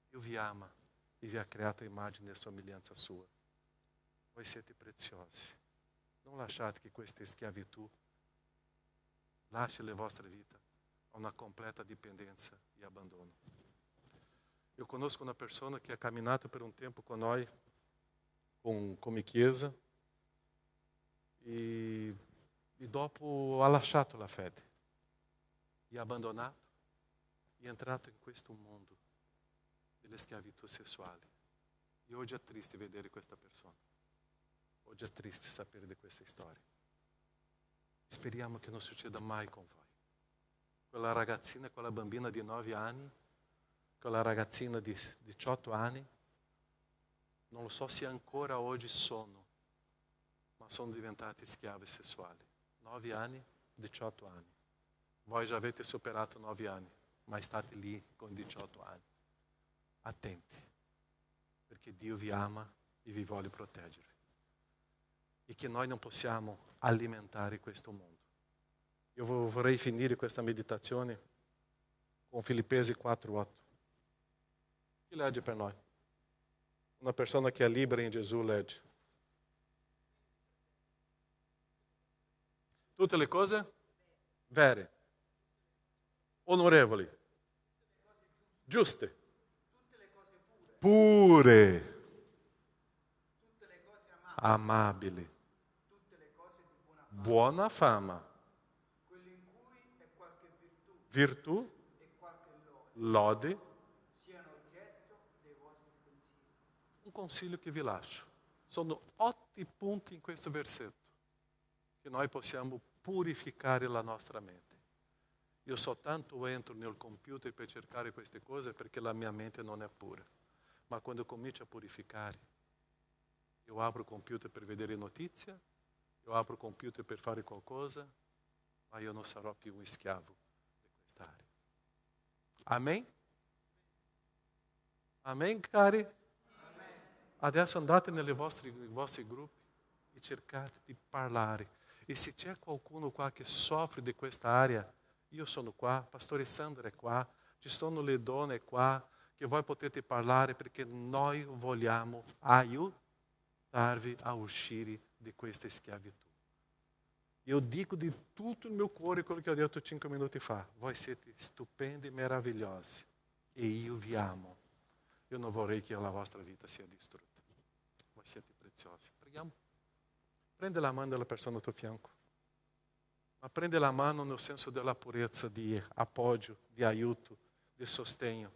Dio vi ama e vi ha creato immagine e somiglianza sua. Voi siete preziosi. Non lasciate che questa schiavitù lasci la vostra vita a una completa dipendenza e abbandono. Io conosco una persona che ha camminato per un tempo con noi, come chiesa, e dopo ha lasciato la fede e ha abbandonato e è entrato in questo mondo delle schiavitù sessuali. E oggi è triste vedere questa persona. Oggi è triste sapere di questa storia. Speriamo che non succeda mai con voi. Quella ragazzina, quella bambina di 9 anni, quella ragazzina di 18 anni, non lo so se ancora oggi sono, ma sono diventate schiave sessuali. 9 anni, 18 anni. Voi già avete superato 9 anni, ma state lì con 18 anni. Attenti. perché Dio vi ama e vi vuole proteggere. E che noi non possiamo alimentare questo mondo. Io vorrei finire questa meditazione con Filippesi 4:8. Chi legge per noi? Una persona che è libera in Gesù legge. Tutte le cose vere, onorevoli, giuste, pure, amabili, buona fama, virtù, lode. Un consiglio che vi lascio. Sono 8 punti in questo versetto che noi possiamo purificare la nostra mente. Io soltanto entro nel computer per cercare queste cose perché la mia mente non è pura. Ma quando comincio a purificare, io apro il computer per vedere notizie, io apro il computer per fare qualcosa, ma io non sarò più un schiavo di quest'area. Amen? Amen, cari? Amen. Adesso andate nei vostri gruppi e cercate di parlare. E se c'è qualcuno qua che soffre di questa area, io sono qua, Pastore Sandro è qua, ci sono le donne qua, che voi potete parlare perché noi vogliamo aiutarvi a uscire di questa schiavitù. Io dico di tutto il mio cuore quello che ho detto 5 minuti fa. Voi siete stupendi e meravigliosi e io vi amo. Io non vorrei che la vostra vita sia distrutta. Voi siete preziosi. Preghiamo. Prendi la mano della persona al tuo fianco. Ma prendi la mano nel senso della purezza, di appoggio, di aiuto, di sostegno.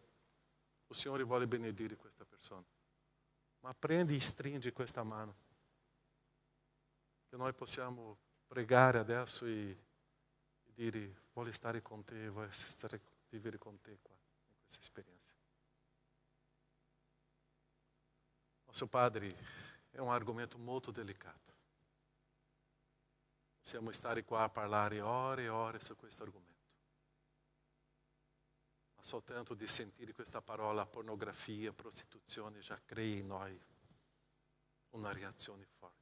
Il Signore vuole benedire questa persona. Ma prendi e stringi questa mano. Che noi possiamo pregare adesso e dire: voglio stare con te, voglio vivere con te qua, in questa esperienza. Nostro Padre, è un argomento molto delicato. Possiamo stare qua a parlare ore e ore su questo argomento. Ma soltanto di sentire questa parola pornografia, prostituzione, già crea in noi una reazione forte.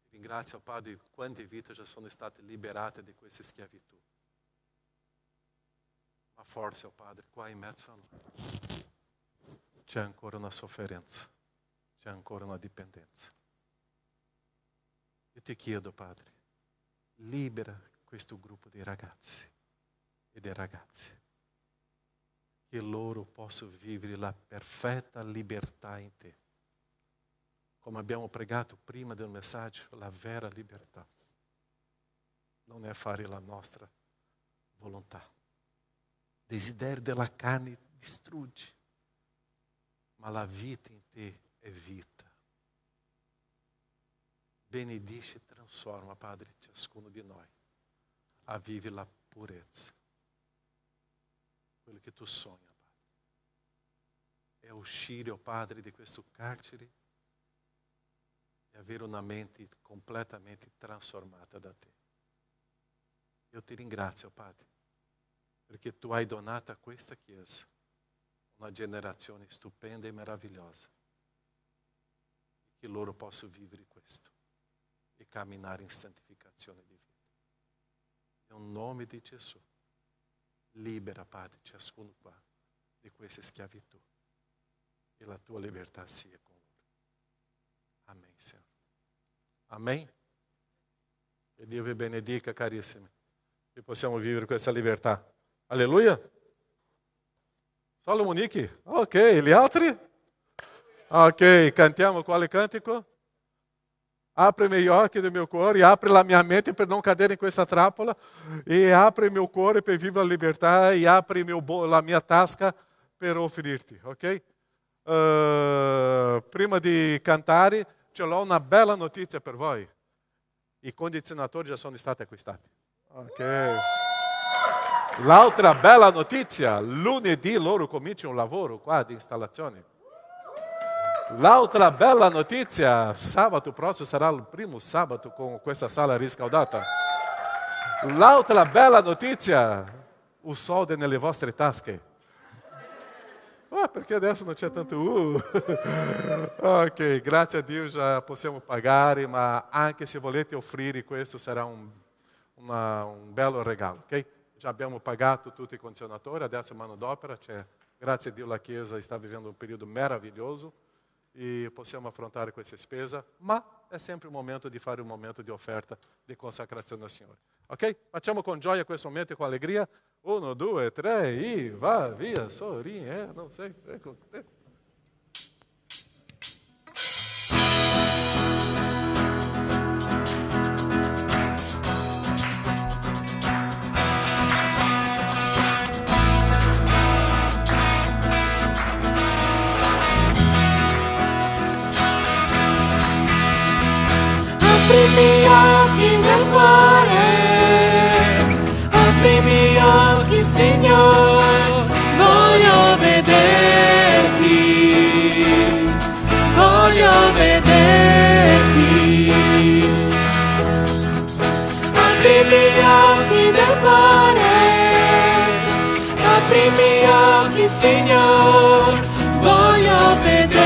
Ti ringrazio, Padre, quante vite già sono state liberate di questa schiavitù. Ma forse, Padre, qua in mezzo a noi c'è ancora una sofferenza, c'è ancora una dipendenza. Io ti chiedo, Padre, libera questo gruppo di ragazzi e di ragazze, che loro possano vivere la perfetta libertà in te. Come abbiamo pregato prima del messaggio, la vera libertà non è fare la nostra volontà. Desiderio della carne distrugge, ma la vita in te è vita. Benedice e trasforma, Padre, ciascuno di noi a vivere la purezza. Quello che tu sogna, Padre. È uscire, oh Padre, di questo carcere e avere una mente completamente trasformata da te. Io ti ringrazio, Padre, perché tu hai donato a questa Chiesa una generazione stupenda e meravigliosa, e che loro possano vivere questo e camminare in santificazione di vita. In nome di Gesù, libera, Padre, ciascuno qua di questa schiavitù e la tua libertà sia con loro. Amen, Signore. Amen. Che Dio vi benedica, carissimi, che possiamo vivere questa libertà. Alleluia. Solo Monique? Ok, gli altri? Ok, cantiamo quale cantico? Apre i miei occhi del mio cuore, apre la mia mente per non cadere in questa trappola, e apre il mio cuore per vivere la libertà, e apre la mia tasca per offrirti, ok? Prima di cantare, ce l'ho una bella notizia per voi. I condizionatori già sono stati acquistati. Ok. L'altra bella notizia, lunedì loro cominciano un lavoro qua di installazione. L'altra bella notizia, sabato prossimo sarà il primo sabato con questa sala riscaldata. L'altra bella notizia, il soldo nelle vostre tasche. Oh, perché adesso non c'è tanto Ok, grazie a Dio già possiamo pagare, ma anche se volete offrire questo sarà un bello regalo, ok? Già abbiamo pagato tutti i condizionatori, adesso manodopera, grazie a Dio la Chiesa sta vivendo un periodo meraviglioso e possiamo affrontare questa spesa, ma è sempre un momento di fare un momento di offerta, di consacrazione al Signore. Ok? Facciamo con gioia questo momento e con allegria. 1, 2, 3 e va via, sorri, non sei, ecco. Aprimi gli occhi del cuore, aprimi gli occhi, Signore, voglio vederti, voglio vederti. Aprimi gli occhi del cuore, aprimi gli occhi, Signore, voglio vederti,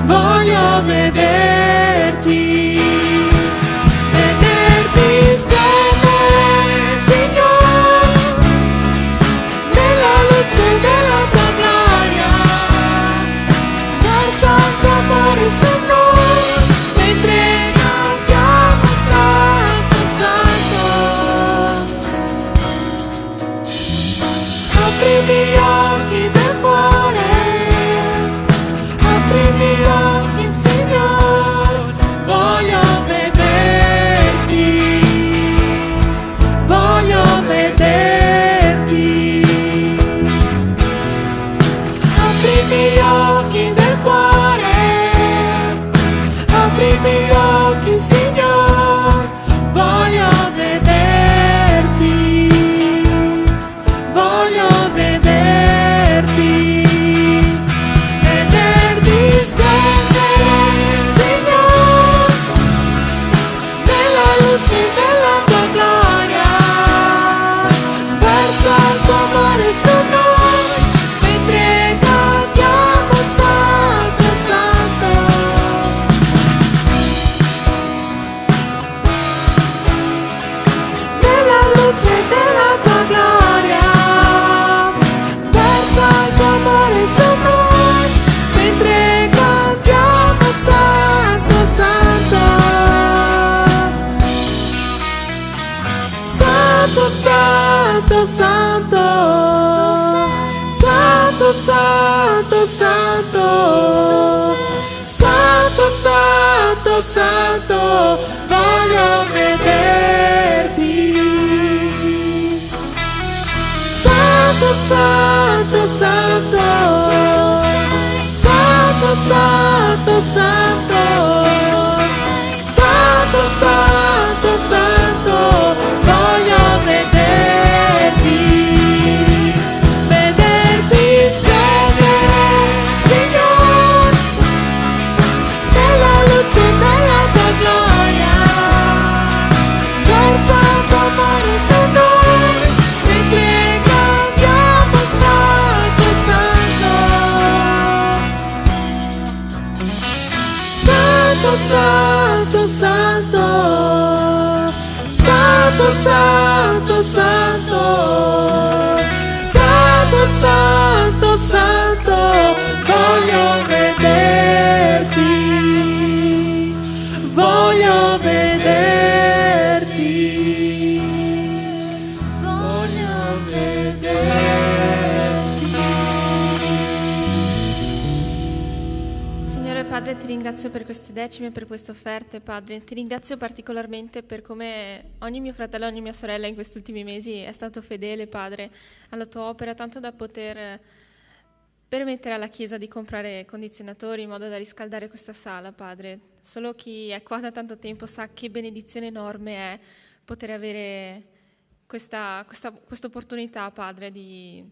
voglio vederti, vederti splendere, Signore, nella luce della tua gloria, versa il tuo amore su noi, mentre cantiamo Santo, Santo. Aprimi gli occhi del cuore, aprimi gli occhi, Signore, voglio vederti, voglio vederti. Aprimi gli occhi del cuore, aprimi gli occhi, Signore, voglio vederti, voglio vederti. Vederti splendere, Signore, nella luce della tua gloria, versa il tuo amore su noi, mentre cantiamo Santo, Santo. Nella luce della tua gloria, versa il tuo amore su noi, mentre cantiamo Santo, Santo. Santo, Santo, Santo. Santo, Santo, Santo. Santo, Santo, Santo, voglio vederti. Santo, Santo, Santo. Santo, Santo, Santo. Santo, Santo, Santo, voglio vederti. Vederti splendere, Signore, nella luce della tua gloria, versa il tuo amore su noi, mentre cantiamo Santo, Santo. Santo, Santo, Santo. Santo, Santo, Santo. Santo, Santo, Santo, voglio vederti, voglio vederti, voglio vederti. Signore Padre, ti ringrazio per queste decime, per queste offerte, Padre. Ti ringrazio particolarmente per come ogni mio fratello e ogni mia sorella in questi ultimi mesi è stato fedele, Padre, alla tua opera, tanto da poter permettere alla Chiesa di comprare condizionatori in modo da riscaldare questa sala, Padre. Solo chi è qua da tanto tempo sa che benedizione enorme è poter avere questa opportunità, Padre, di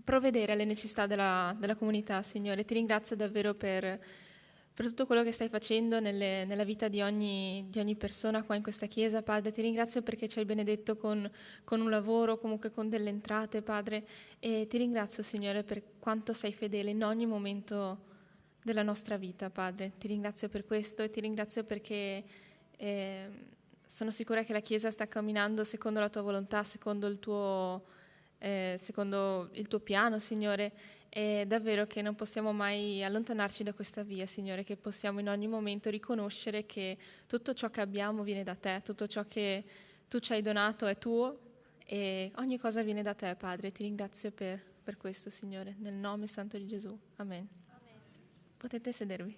provvedere alle necessità della comunità, Signore. Ti ringrazio davvero per per tutto quello che stai facendo nella vita di ogni persona qua in questa chiesa, Padre. Ti ringrazio perché ci hai benedetto con un lavoro, comunque con delle entrate, Padre, e ti ringrazio, Signore, per quanto sei fedele in ogni momento della nostra vita, Padre. Ti ringrazio per questo e ti ringrazio perché sono sicura che la Chiesa sta camminando secondo la tua volontà, secondo il tuo piano, Signore. È davvero che non possiamo mai allontanarci da questa via, Signore, che possiamo in ogni momento riconoscere che tutto ciò che abbiamo viene da te, tutto ciò che tu ci hai donato è tuo e ogni cosa viene da te, Padre. Ti ringrazio per questo, Signore, nel nome santo di Gesù. Amen. Potete sedervi.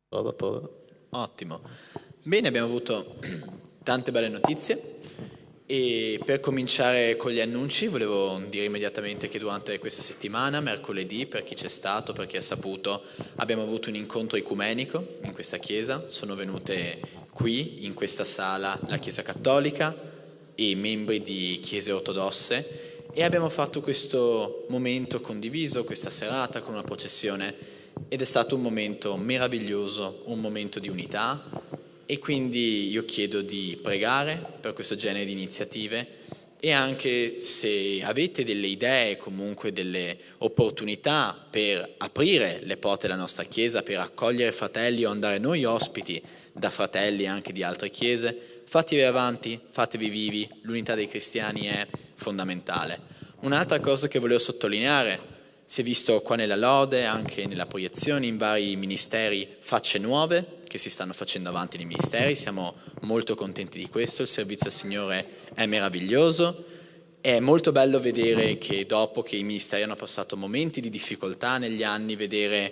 Prova. Ottimo. Bene, abbiamo avuto tante belle notizie e per cominciare con gli annunci volevo dire immediatamente che durante questa settimana, mercoledì, per chi c'è stato, per chi ha saputo, abbiamo avuto un incontro ecumenico in questa chiesa. Sono venute qui, in questa sala, la Chiesa Cattolica e membri di chiese ortodosse e abbiamo fatto questo momento condiviso, questa serata con una processione ed è stato un momento meraviglioso, un momento di unità. E quindi io chiedo di pregare per questo genere di iniziative e anche se avete delle idee, comunque delle opportunità per aprire le porte della nostra Chiesa, per accogliere fratelli o andare noi ospiti da fratelli anche di altre chiese, fatevi avanti, fatevi vivi, l'unità dei cristiani è fondamentale. Un'altra cosa che volevo sottolineare, si è visto qua nella lode, anche nella proiezione, in vari ministeri, facce nuove, che si stanno facendo avanti nei ministeri, siamo molto contenti di questo, il servizio al Signore è meraviglioso, è molto bello vedere che dopo che i ministeri hanno passato momenti di difficoltà negli anni, vedere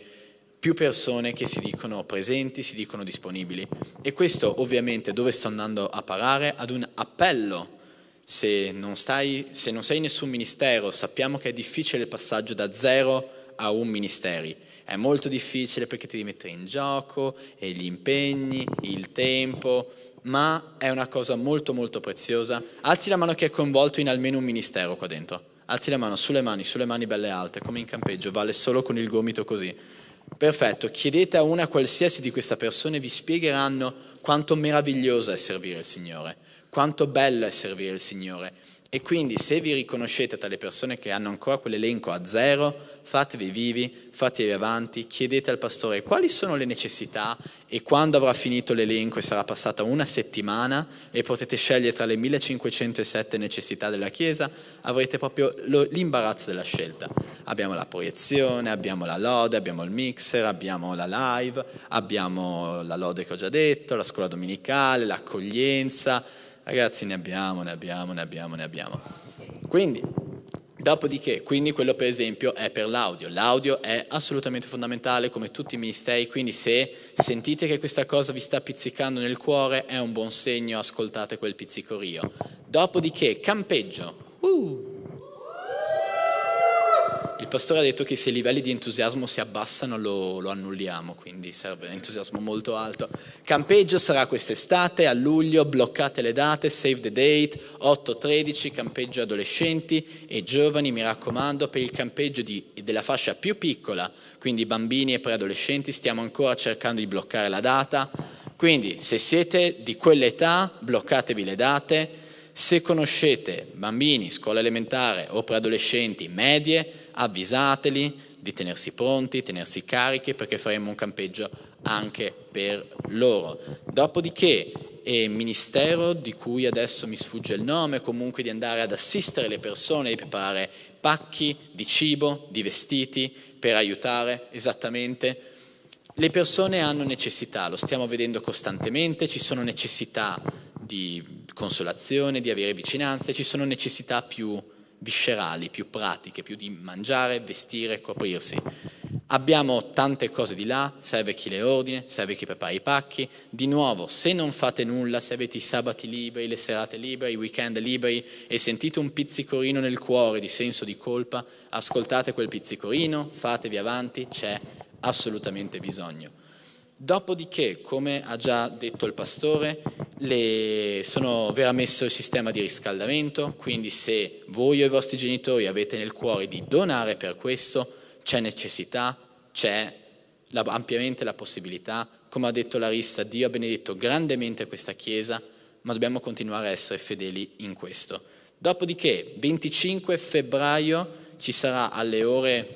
più persone che si dicono presenti, si dicono disponibili e questo ovviamente dove sto andando a parare? Ad un appello, se non sei in nessun ministero, sappiamo che è difficile il passaggio da 0 a 1 ministeri. È molto difficile perché ti devi mettere in gioco e gli impegni, il tempo, ma è una cosa molto molto preziosa. Alzi la mano chi è coinvolto in almeno un ministero qua dentro. Alzi la mano, sulle mani belle alte, come in campeggio, vale solo con il gomito così. Perfetto, chiedete a una qualsiasi di queste persone, vi spiegheranno quanto meraviglioso è servire il Signore, quanto bello è servire il Signore. E quindi se vi riconoscete tra le persone che hanno ancora quell'elenco a 0, fatevi vivi, fatevi avanti, chiedete al pastore quali sono le necessità e quando avrà finito l'elenco e sarà passata una settimana e potete scegliere tra le 1507 necessità della Chiesa, avrete proprio l'imbarazzo della scelta. Abbiamo la proiezione, abbiamo la lode, abbiamo il mixer, abbiamo la live, abbiamo la lode che ho già detto, la scuola domenicale, l'accoglienza. Ragazzi, ne abbiamo. Quindi, dopodiché, quello per esempio è per l'audio. L'audio è assolutamente fondamentale come tutti i ministeri, quindi se sentite che questa cosa vi sta pizzicando nel cuore è un buon segno, ascoltate quel pizzicorio. Dopodiché, campeggio. Il pastore ha detto che se i livelli di entusiasmo si abbassano lo annulliamo, quindi serve entusiasmo molto alto. Campeggio sarà quest'estate, a luglio, bloccate le date, save the date, 8-13, campeggio adolescenti e giovani, mi raccomando, per il campeggio della fascia più piccola, quindi bambini e preadolescenti, stiamo ancora cercando di bloccare la data, quindi se siete di quell'età, bloccatevi le date, se conoscete bambini, scuola elementare o preadolescenti medie, avvisateli di tenersi pronti, tenersi carichi perché faremo un campeggio anche per loro. Dopodiché ministero di cui adesso mi sfugge il nome, comunque di andare ad assistere le persone, di preparare pacchi di cibo, di vestiti per aiutare esattamente. Le persone hanno necessità, lo stiamo vedendo costantemente, ci sono necessità di consolazione, di avere vicinanza, ci sono necessità più viscerali, più pratiche, più di mangiare, vestire, coprirsi. Abbiamo tante cose di là, serve chi le ordine, serve chi prepara i pacchi. Di nuovo, se non fate nulla, se avete i sabati liberi, le serate libere, i weekend liberi e sentite un pizzicorino nel cuore di senso di colpa, ascoltate quel pizzicorino, fatevi avanti, c'è assolutamente bisogno. Dopodiché, come ha già detto il pastore, verrà messo il sistema di riscaldamento, quindi se voi o i vostri genitori avete nel cuore di donare per questo, c'è necessità, c'è ampiamente la possibilità. Come ha detto Larissa, Dio ha benedetto grandemente questa Chiesa, ma dobbiamo continuare a essere fedeli in questo. Dopodiché, 25 febbraio, ci sarà alle ore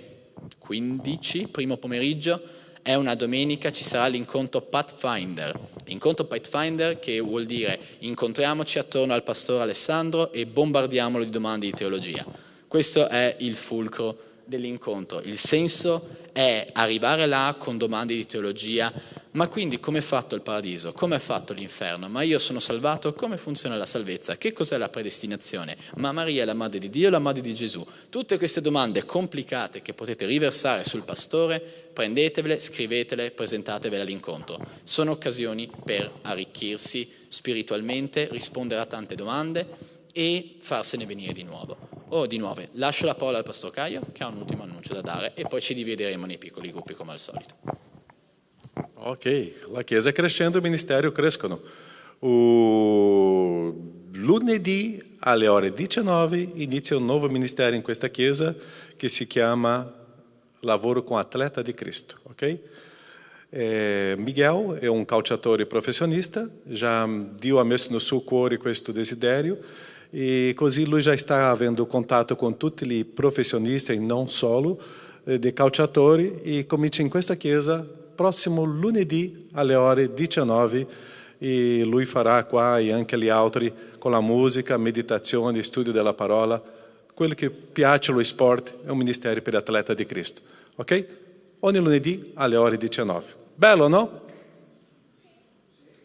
15, primo pomeriggio, è una domenica, ci sarà l'incontro Pathfinder. Incontro Pathfinder che vuol dire incontriamoci attorno al pastore Alessandro e bombardiamolo di domande di teologia. Questo è il fulcro dell'incontro. Il senso è arrivare là con domande di teologia, ma quindi come è fatto il paradiso? Come è fatto l'inferno? Ma io sono salvato? Come funziona la salvezza? Che cos'è la predestinazione? Ma Maria è la madre di Dio e la madre di Gesù? Tutte queste domande complicate che potete riversare sul pastore, prendetevele, scrivetele, presentatevele all'incontro. Sono occasioni per arricchirsi spiritualmente, rispondere a tante domande e farsene venire di nuovo. Di nuovo, lascio la parola al Pastor Caio, che ha un ultimo annuncio da dare, e poi ci divideremo nei piccoli gruppi come al solito. Ok, la Chiesa è crescendo, il ministero crescono. Lunedì alle ore 19 inizia un nuovo ministero in questa Chiesa che si chiama Lavoro con Atleta di Cristo. Ok? Miguel è un calciatore professionista, già Dio ha messo nel suo cuore questo desiderio e così lui già sta avendo contatto con tutti i professionisti e non solo dei calciatori e comincia in questa Chiesa prossimo lunedì alle ore 19 e lui farà qua e anche gli altri con la musica, meditazione, studio della parola, quello che piace lo sport è un ministero per atleta di Cristo, ok? Ogni lunedì alle ore 19. Bello, no?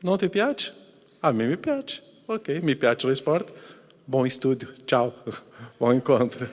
Non ti piace? A me mi piace, ok, mi piace lo sport. Buon studio, ciao, buon incontro.